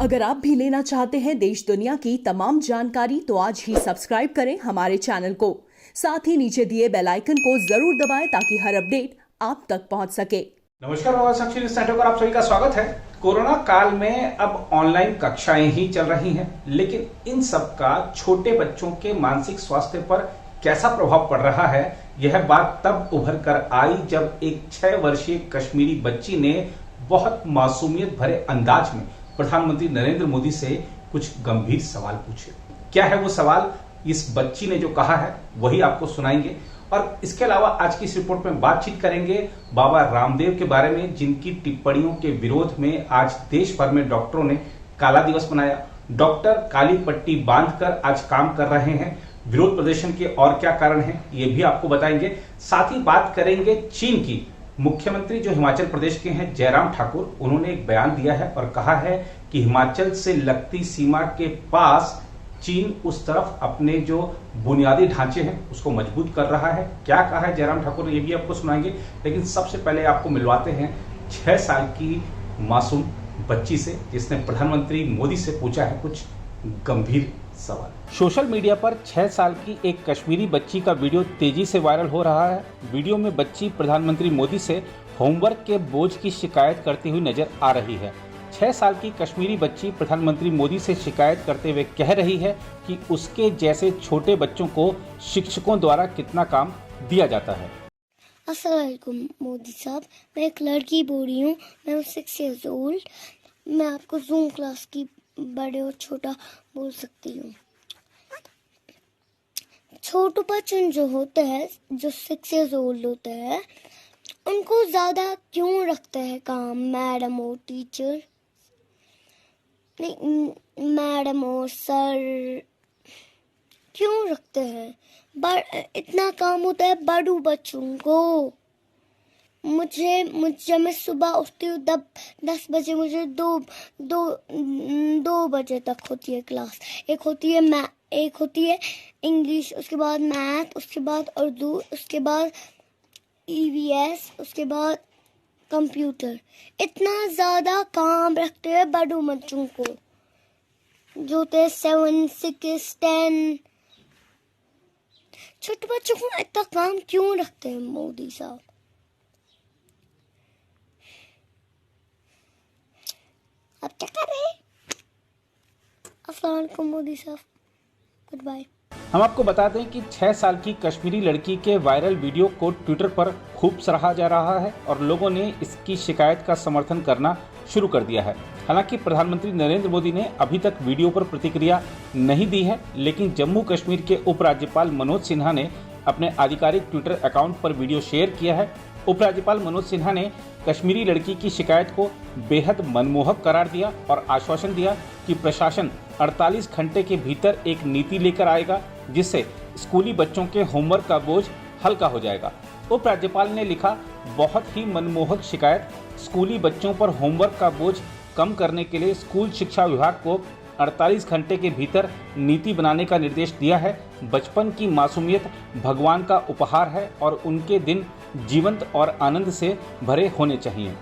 अगर आप भी लेना चाहते हैं देश दुनिया की तमाम जानकारी तो आज ही सब्सक्राइब करें हमारे चैनल को। साथ ही नीचे दिए बेल आइकन को जरूर दबाएं ताकि हर अपडेट आप तक पहुंच सके। नमस्कार, साक्षी न्यूज़ नेटवर्क पर आप सभी का स्वागत है। कोरोना काल में अब ऑनलाइन कक्षाएं ही चल रही हैं, लेकिन इन सब का छोटे बच्चों के मानसिक स्वास्थ्य पर कैसा प्रभाव पड़ रहा है, यह बात तब उभर कर आई जब एक 6 वर्षीय कश्मीरी बच्ची ने बहुत मासूमियत भरे अंदाज में प्रधानमंत्री नरेंद्र मोदी से कुछ गंभीर सवाल पूछे। क्या है वो सवाल, इस बच्ची ने जो कहा है वही आपको सुनाएंगे। और इसके अलावा आज की इस रिपोर्ट में बातचीत करेंगे बाबा रामदेव के बारे में, जिनकी टिप्पणियों के विरोध में आज देश भर में डॉक्टरों ने काला दिवस मनाया। डॉक्टर काली पट्टी बांधकर आज काम कर रहे हैं। विरोध प्रदर्शन के और क्या कारण हैं ये भी आपको बताएंगे। साथ ही बात करेंगे चीन की। मुख्यमंत्री जो हिमाचल प्रदेश के हैं जयराम ठाकुर, उन्होंने एक बयान दिया है और कहा है कि हिमाचल से लगती सीमा के पास चीन उस तरफ अपने जो बुनियादी ढांचे हैं उसको मजबूत कर रहा है। क्या कहा है जयराम ठाकुर ने, ये भी आपको सुनाएंगे। लेकिन सबसे पहले आपको मिलवाते हैं 6 साल की मासूम बच्ची से, जिसने प्रधानमंत्री मोदी से पूछा है कुछ गंभीर सवाल। सोशल मीडिया पर 6 साल की एक कश्मीरी बच्ची का वीडियो तेजी से वायरल हो रहा है। वीडियो में बच्ची प्रधानमंत्री मोदी से होमवर्क के बोझ की शिकायत करती हुई नजर आ रही है। 6 साल की कश्मीरी बच्ची प्रधानमंत्री मोदी से शिकायत करते हुए कह रही है कि उसके जैसे छोटे बच्चों को शिक्षकों द्वारा कितना काम दिया जाता है। अस्सलाम वालेकुम मोदी साहब, मैं एक लड़की बोल रही हूँ, मैं 6 years old। मैं आपको जूम क्लास की बड़े और छोटा बोल सकती हूँ। छोटे बच्चे जो होते हैं, जो 6 years old होते हैं, उनको ज्यादा क्यों रखते हैं काम मैडम और टीचर, नहीं मैडम और सर क्यों रखते हैं? इतना काम होता है बड़ू बच्चों को। मुझे जब मैं सुबह उठती हूँ 10 बजे, मुझे दो बजे तक होती है क्लास। एक होती है इंग्लिश, उसके बाद मैथ, उसके बाद उर्दू, उसके बाद EVS, उसके बाद कंप्यूटर। इतना ज्यादा काम रखते हैं बड़ों बच्चों को, जो थे 7, 6, 10। छोटे बच्चों को इतना काम क्यों रखते हैं मोदी साहब? अब क्या कर रहे हैं? अस्सलाम वालेकुम मोदी साहब, गुड बाय। हम आपको बता दें कि 6 साल की कश्मीरी लड़की के वायरल वीडियो को ट्विटर पर खूब सराहा जा रहा है और लोगों ने इसकी शिकायत का समर्थन करना शुरू कर दिया है। हालांकि प्रधानमंत्री नरेंद्र मोदी ने अभी तक वीडियो पर प्रतिक्रिया नहीं दी है, लेकिन जम्मू कश्मीर के उपराज्यपाल मनोज सिन्हा ने अपने आधिकारिक ट्विटर अकाउंट पर वीडियो शेयर किया है। उपराज्यपाल मनोज सिन्हा ने कश्मीरी लड़की की शिकायत को बेहद मनमोहक करार दिया और आश्वासन दिया कि प्रशासन 48 घंटे के भीतर एक नीति लेकर आएगा, जिससे स्कूली बच्चों के होमवर्क का बोझ हल्का हो जाएगा। उपराज्यपाल ने लिखा, बहुत ही मनमोहक शिकायत। स्कूली बच्चों पर होमवर्क का बोझ कम करने के लिए स्कूल शिक्षा विभाग को 48 घंटे के भीतर नीति बनाने का निर्देश दिया है। बचपन की मासूमियत भगवान का उपहार है और उनके दिन जीवंत और आनंद से भरे होने चाहिए।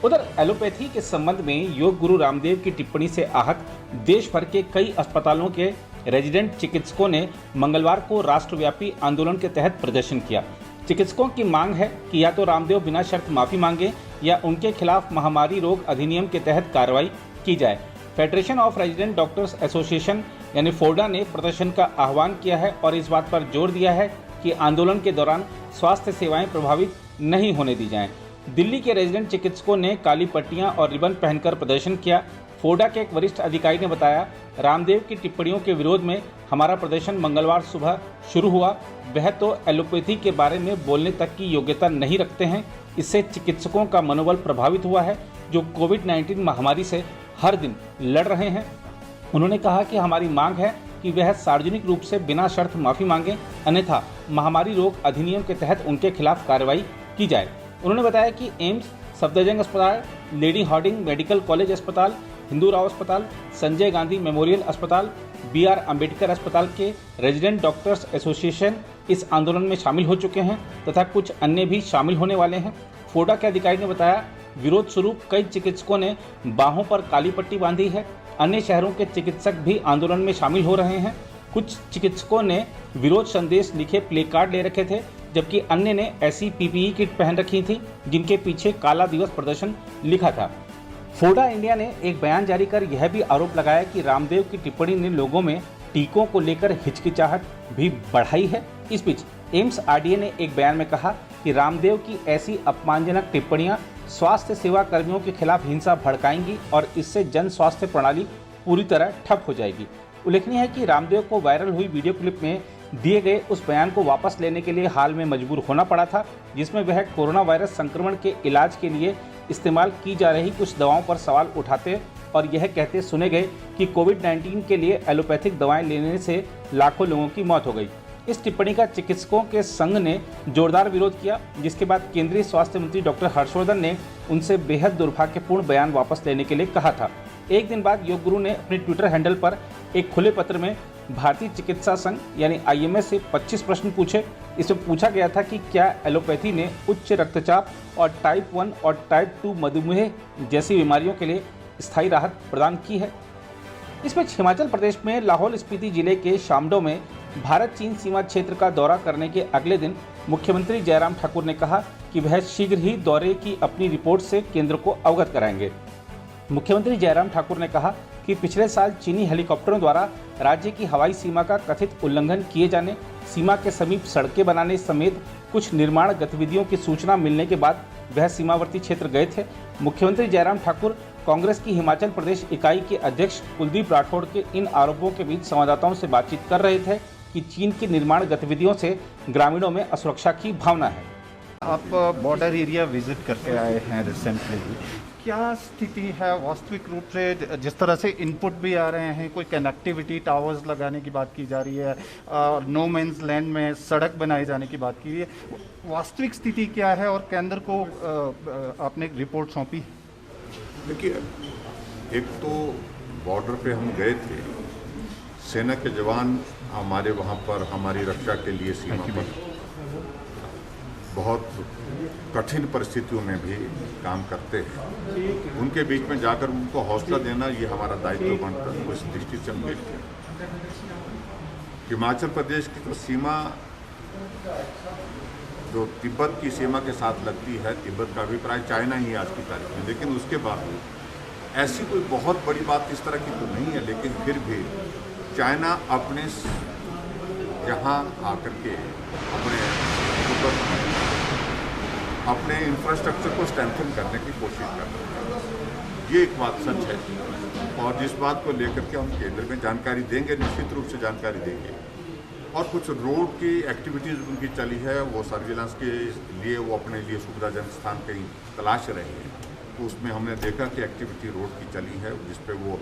उधर एलोपैथी के संबंध में योग गुरु रामदेव की टिप्पणी से आहत देश भर के कई अस्पतालों के रेजिडेंट चिकित्सकों ने मंगलवार को राष्ट्रव्यापी आंदोलन के तहत प्रदर्शन किया। चिकित्सकों की मांग है कि या तो रामदेव बिना शर्त माफी मांगे या उनके खिलाफ महामारी रोग अधिनियम के तहत कार्रवाई की जाए। Federation of resident doctors association यानी फोडा ने प्रदर्शन का आह्वान किया है और इस बात पर जोर दिया है कि आंदोलन के दौरान स्वास्थ्य सेवाएं प्रभावित नहीं होने दी जाएं। दिल्ली के रेजिडेंट चिकित्सकों ने काली पट्टियां और रिबन पहनकर प्रदर्शन किया। फोडा के एक वरिष्ठ अधिकारी ने बताया, रामदेव की टिप्पणियों के विरोध में हमारा प्रदर्शन मंगलवार सुबह शुरू हुआ। वह तो एलोपैथी के बारे में बोलने तक की योग्यता नहीं रखते हैं। इससे चिकित्सकों का मनोबल प्रभावित हुआ है, जो कोविड-19 महामारी से हर दिन लड़ रहे हैं। उन्होंने कहा कि हमारी मांग है कि वह सार्वजनिक रूप से बिना शर्त माफी मांगे, अन्यथा महामारी रोग अधिनियम के तहत उनके खिलाफ कार्रवाई की जाए। उन्होंने बताया कि एम्स, सफदरजंग अस्पताल, लेडी हार्डिंग मेडिकल कॉलेज अस्पताल, हिंदू राव अस्पताल, संजय गांधी मेमोरियल अस्पताल, BR अम्बेडकर अस्पताल के रेजिडेंट डॉक्टर्स एसोसिएशन इस आंदोलन में शामिल हो चुके हैं तथा कुछ अन्य भी शामिल होने वाले हैं। फोडा के अधिकारी ने बताया, विरोध स्वरूप कई चिकित्सकों ने बाहों पर काली पट्टी बांधी है। अन्य शहरों के चिकित्सक भी आंदोलन में शामिल हो रहे हैं। कुछ चिकित्सकों ने विरोध संदेश लिखे प्ले कार्ड ले रखे थे, जबकि अन्य ने ऐसी पीपीई किट पहन रखी थी जिनके पीछे काला दिवस प्रदर्शन लिखा था। फोडा इंडिया ने एक बयान जारी कर यह भी आरोप लगाया कि रामदेव की टिप्पणी ने लोगों में टीकों को लेकर हिचकिचाहट भी बढ़ाई है। इस बीच एम्स आरडीए ने एक बयान में कहा कि रामदेव की ऐसी अपमानजनक टिप्पणियां स्वास्थ्य सेवा कर्मियों के खिलाफ हिंसा भड़काएंगी और इससे जन स्वास्थ्य प्रणाली पूरी तरह ठप हो जाएगी। उल्लेखनीय है कि रामदेव को वायरल हुई वीडियो क्लिप में दिए गए उस बयान को वापस लेने के लिए हाल में मजबूर होना पड़ा था, जिसमें वह कोरोना वायरस संक्रमण के इलाज के लिए इस्तेमाल की जा रही कुछ दवाओं पर सवाल उठाते और यह कहते सुने गए कि कोविड-19 के लिए एलोपैथिक दवाएं लेने से लाखों लोगों की मौत हो गई। इस टिप्पणी का चिकित्सकों के संघ ने जोरदार विरोध किया, जिसके बाद केंद्रीय स्वास्थ्य मंत्री डॉक्टर हर्षवर्धन ने उनसे बेहद दुर्भाग्यपूर्ण बयान वापस लेने के लिए कहा था। एक दिन बाद योग गुरु ने अपने ट्विटर हैंडल पर एक खुले पत्र में भारतीय चिकित्सा संघ यानी आईएमए से 25 प्रश्न पूछे। इसमें पूछा गया था कि क्या एलोपैथी ने उच्च रक्तचाप और टाइप 1 और टाइप 2 मधुमेह जैसी बीमारियों के लिए स्थायी राहत प्रदान की है। इस बीच हिमाचल प्रदेश में लाहौल स्पीति जिले के शामडो में भारत चीन सीमा क्षेत्र का दौरा करने के अगले दिन मुख्यमंत्री जयराम ठाकुर ने कहा कि वह शीघ्र ही दौरे की अपनी रिपोर्ट से केंद्र को अवगत कराएंगे। मुख्यमंत्री जयराम ठाकुर ने कहा कि पिछले साल चीनी हेलीकॉप्टरों द्वारा राज्य की हवाई सीमा का कथित उल्लंघन किए जाने, सीमा के समीप सड़कें बनाने समेत कुछ निर्माण गतिविधियों की सूचना मिलने के बाद वह सीमावर्ती क्षेत्र गए थे। मुख्यमंत्री जयराम ठाकुर कांग्रेस की हिमाचल प्रदेश इकाई के अध्यक्ष कुलदीप राठौड़ के इन आरोपों के बीच संवाददाताओं से बातचीत कर रहे थे कि चीन की निर्माण गतिविधियों से ग्रामीणों में असुरक्षा की भावना है। आप बॉर्डर एरिया विजिट करके आए हैं रिसेंटली, क्या स्थिति है वास्तविक रूप से? जिस तरह से इनपुट भी आ रहे हैं, कोई कनेक्टिविटी टावर्स लगाने की बात की जा रही है, नो मेंस लैंड में सड़क बनाए जाने की बात की है, वास्तविक स्थिति क्या है और केंद्र को आपने एक रिपोर्ट सौंपी? देखिए, एक तो बॉर्डर पे हम गए थे, सेना के जवान हमारे वहाँ पर हमारी रक्षा के लिए सीमा पर बहुत कठिन परिस्थितियों में भी काम करते हैं। उनके बीच में जाकर उनको हौसला देना ये हमारा दायित्व बनता है। उस दृष्टि से हम देखते हैं हिमाचल प्रदेश की तो सीमा जो तिब्बत की सीमा के साथ लगती है, तिब्बत का अभिप्राय चाइना ही आज की तारीख में, लेकिन उसके बाद ऐसी कोई बहुत बड़ी बात इस तरह की तो नहीं है, लेकिन फिर भी चाइना अपने यहाँ आकर के अपने इंफ्रास्ट्रक्चर को स्ट्रेंथन करने की कोशिश कर रहे हैं। ये एक बात सच है और जिस बात को लेकर के हम केंद्र में जानकारी देंगे, निश्चित रूप से जानकारी देंगे। और कुछ रोड की एक्टिविटीज़ उनकी चली है, वो सर्विलांस के लिए वो अपने लिए सुविधाजनक स्थान कहीं तलाश रहे हैं, तो उसमें हमने देखा कि एक्टिविटी रोड की चली है जिस पे वो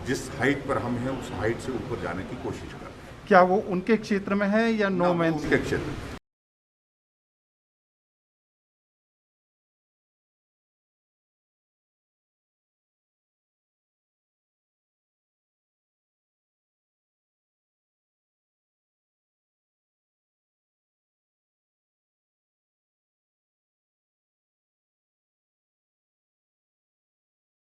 जिस हाइट पर हम हैं उस हाइट से ऊपर जाने की कोशिश कर रहे हैं। क्या वो उनके क्षेत्र में है या नो मैंस? उनके क्षेत्र